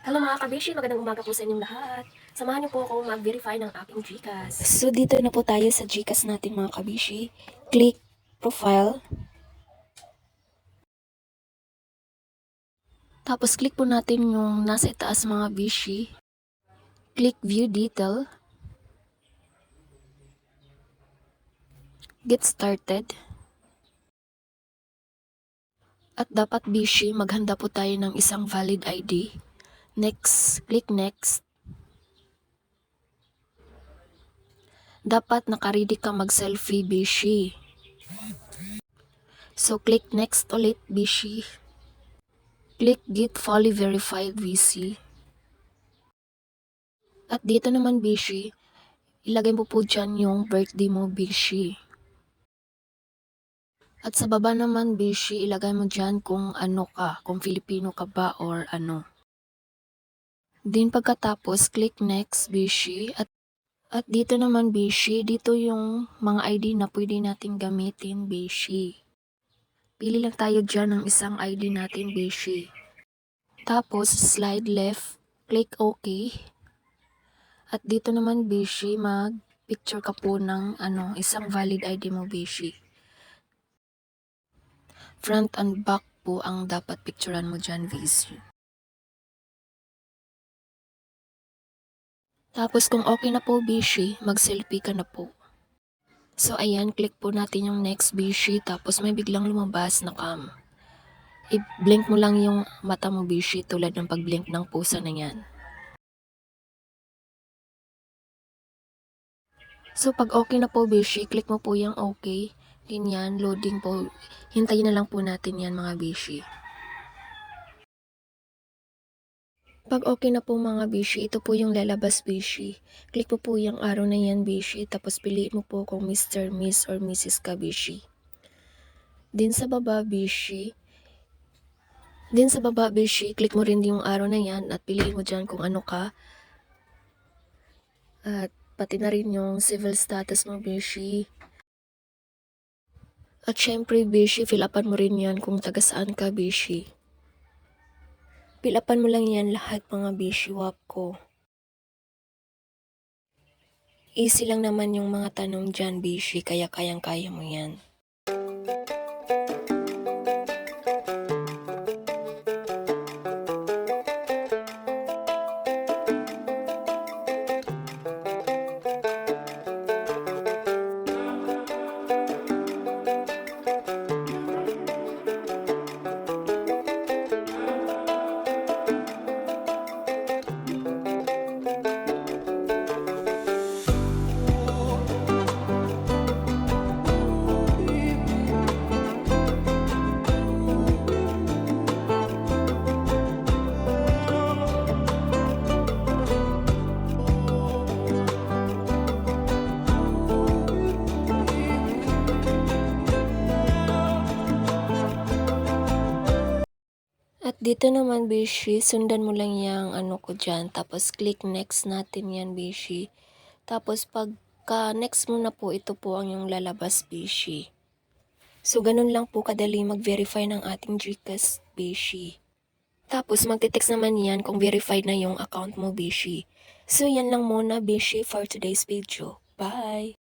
Hello mga kabeshi, magandang umaga po sa inyong lahat. Samahan niyo po akong mag-verify ng aking GCash. So, dito na po tayo sa GCash natin mga kabishi. Click profile. Tapos, click po natin yung nasa itaas mga bishi. Click view detail. Get started. At dapat bishi, maghanda po tayo ng isang valid ID. Next, click next. Dapat nakaready ka mag-selfie bishi. So, click next ulit bishi. Click get fully verified VC. At dito naman bishi, ilagay mo po dyan yung birthday mo bishi. At sa baba naman bishi, ilagay mo dyan kung ano ka, kung Filipino ka ba or ano. Din pagkatapos, click next bishi. At dito naman bishi, dito yung mga ID na pwede natin gamitin bishi. Pili lang tayo dyan ng isang ID natin bishi. Tapos slide left, click OK. At dito naman bishi, mag-picture ka po ng isang valid ID mo bishi. Front and back po ang dapat picturean mo dyan, VC. Tapos kung okay na po, Bishi, mag-selfie ka na po. So ayan, click po natin yung next, Bishi, tapos may biglang lumabas na cam. I-blink mo lang yung mata mo, Bishi, tulad ng pag-blink ng pusa na yan. So pag okay na po, Bishi, click mo po yung okay. Ganyan, loading po. Hintayin na lang po natin yan mga Bishi. Pag okay na po mga bishi, ito po yung lalabas bishi. Click mo po yung arrow na yan bishi, tapos piliin mo po kung Mr., Miss, or Mrs. ka bishi. Din sa baba bishi, click mo rin yung arrow na yan at piliin mo dyan kung ano ka. At pati na rin yung civil status mo bishi. At syempre bishi, fill upan mo rin yan kung taga saan ka bishi. Fill upan mo lang yan lahat mga bishi, wap ko. Easy lang naman yung mga tanong dyan, bishi, kaya kayang-kaya mo yan. At dito naman, Bishi, sundan mo lang yung ano ko dyan. Tapos, click next natin yan, Bishi. Tapos, pagka next mo na po, ito po ang yung lalabas, Bishi. So, ganun lang po kadali mag-verify ng ating GCash, Bishi. Tapos, magte-text naman yan kung verified na yung account mo, Bishi. So, yan lang muna, Bishi, for today's video. Bye!